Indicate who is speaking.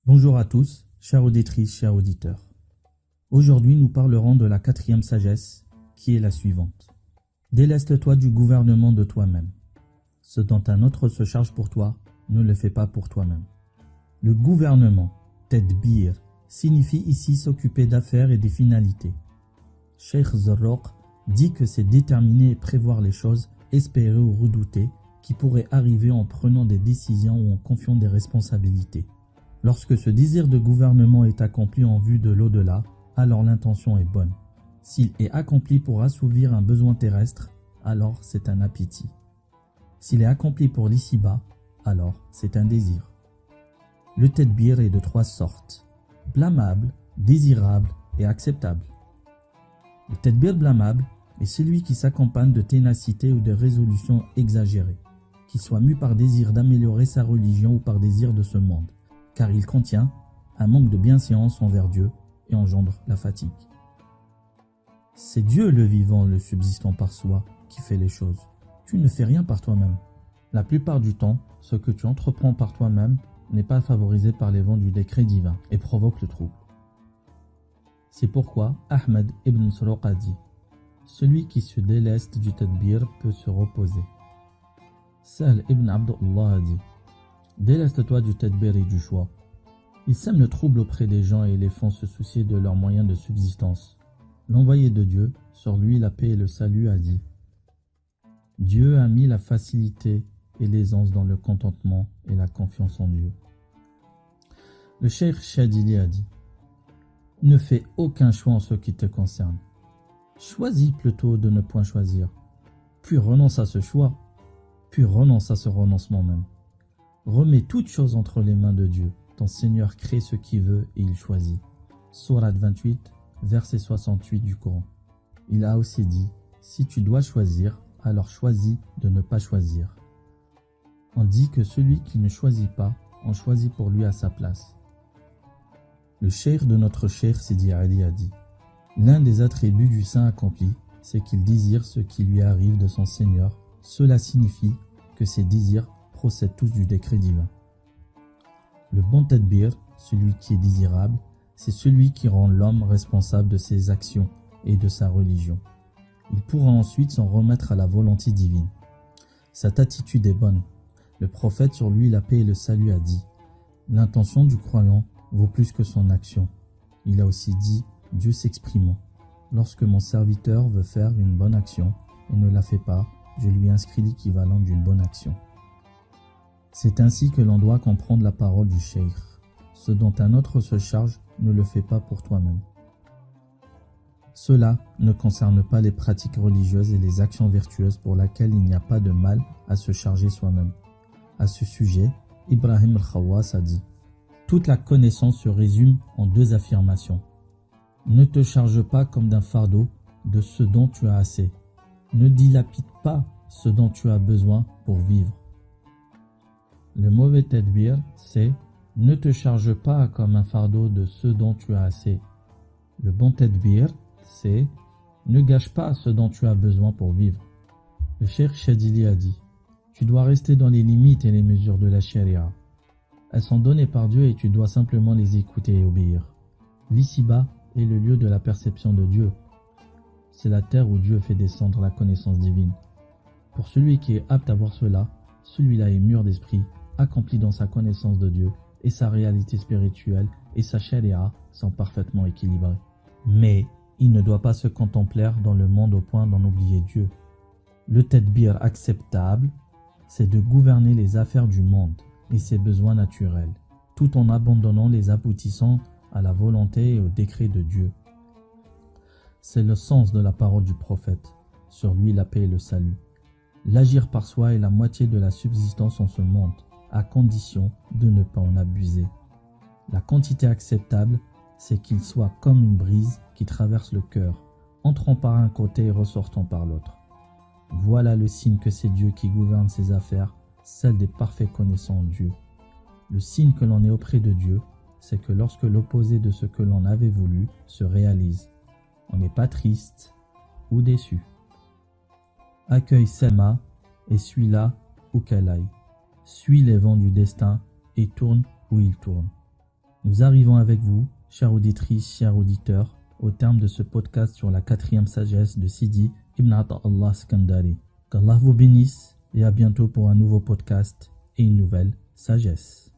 Speaker 1: Bonjour à tous, chères auditrices, chers auditeurs. Aujourd'hui, nous parlerons de la quatrième sagesse, qui est la suivante. Déleste-toi du gouvernement de toi-même. Ce dont un autre se charge pour toi, ne le fais pas pour toi-même. Le gouvernement, tedbir, signifie ici s'occuper d'affaires et des finalités. Cheikh Zarraq dit que c'est déterminer et prévoir les choses, espérer ou redouter, qui pourraient arriver en prenant des décisions ou en confiant des responsabilités. Lorsque ce désir de gouvernement est accompli en vue de l'au-delà, alors l'intention est bonne. S'il est accompli pour assouvir un besoin terrestre, alors c'est un appétit. S'il est accompli pour l'ici-bas, alors c'est un désir. Le tedbir est de trois sortes: blâmable, désirable et acceptable. Le tedbir blâmable est celui qui s'accompagne de ténacité ou de résolution exagérée, qui soit mû par désir d'améliorer sa religion ou par désir de ce monde, car il contient un manque de bienséance envers Dieu et engendre la fatigue. C'est Dieu le vivant, le subsistant par soi, qui fait les choses. Tu ne fais rien par toi-même. La plupart du temps, ce que tu entreprends par toi-même n'est pas favorisé par les vents du décret divin et provoque le trouble. C'est pourquoi Ahmed ibn Suraq a dit: celui qui se déleste du tadbir peut se reposer. Sahl ibn Abdullah a dit: déleste-toi du tadbir et du choix. Ils sèment le trouble auprès des gens et les font se soucier de leurs moyens de subsistance. L'envoyé de Dieu, sur lui la paix et le salut, a dit: Dieu a mis la facilité et l'aisance dans le contentement et la confiance en Dieu. Le cheikh Shadili a dit: ne fais aucun choix en ce qui te concerne. Choisis plutôt de ne point choisir, puis renonce à ce choix, puis renonce à ce renoncement même. Remets toutes choses entre les mains de Dieu. Ton Seigneur crée ce qu'il veut et il choisit. Sourate 28, verset 68 du Coran. Il a aussi dit: si tu dois choisir, alors choisis de ne pas choisir. On dit que celui qui ne choisit pas, on choisit pour lui à sa place. Le cheikh de notre cheikh Sidi Ali a dit: l'un des attributs du saint accompli, c'est qu'il désire ce qui lui arrive de son Seigneur. Cela signifie que ses désirs procèdent tous du décret divin. Le bon tadbir, celui qui est désirable, c'est celui qui rend l'homme responsable de ses actions et de sa religion. Il pourra ensuite s'en remettre à la volonté divine. Cette attitude est bonne. Le prophète, sur lui la paix et le salut, a dit: l'intention du croyant vaut plus que son action. Il a aussi dit, Dieu s'exprimant: lorsque mon serviteur veut faire une bonne action et ne la fait pas, je lui inscris l'équivalent d'une bonne action. C'est ainsi que l'on doit comprendre la parole du cheikh. Ce dont un autre se charge, ne le fais pas pour toi-même. Cela ne concerne pas les pratiques religieuses et les actions vertueuses pour lesquelles il n'y a pas de mal à se charger soi-même. À ce sujet, Ibrahim al-Khawas a dit: toute la connaissance se résume en deux affirmations. Ne te charge pas comme d'un fardeau de ce dont tu as assez. Ne dilapide pas ce dont tu as besoin pour vivre. Le mauvais tadbir, c'est: ne te charge pas comme un fardeau de ce dont tu as assez. Le bon tadbir, c'est: ne gâche pas ce dont tu as besoin pour vivre. Le cheikh Shadili a dit: tu dois rester dans les limites et les mesures de la charia. Elles sont données par Dieu et tu dois simplement les écouter et obéir. L'ici-bas est le lieu de la perception de Dieu. C'est la terre où Dieu fait descendre la connaissance divine. Pour celui qui est apte à voir cela, celui-là est mûr d'esprit, accompli dans sa connaissance de Dieu, et sa réalité spirituelle et sa charia sont parfaitement équilibrées. Mais il ne doit pas se contempler dans le monde au point d'en oublier Dieu. Le tadbir acceptable, c'est de gouverner les affaires du monde et ses besoins naturels, tout en abandonnant les aboutissants à la volonté et au décret de Dieu. C'est le sens de la parole du prophète, sur lui la paix et le salut. L'agir par soi est la moitié de la subsistance en ce monde, à condition de ne pas en abuser. La quantité acceptable, c'est qu'il soit comme une brise qui traverse le cœur, entrant par un côté et ressortant par l'autre. Voilà le signe que c'est Dieu qui gouverne ses affaires, celle des parfaits connaissants en Dieu. Le signe que l'on est auprès de Dieu, c'est que lorsque l'opposé de ce que l'on avait voulu se réalise, on n'est pas triste ou déçu. Accueille Selma et suis-la où qu'elle aille. Suis les vents du destin et tourne où il tourne. Nous arrivons avec vous, chères auditrices, chers auditeurs, au terme de ce podcast sur la 4e sagesse de Sidi Ibn Ata'Allah Skandari. Qu'Allah vous bénisse et à bientôt pour un nouveau podcast et une nouvelle sagesse.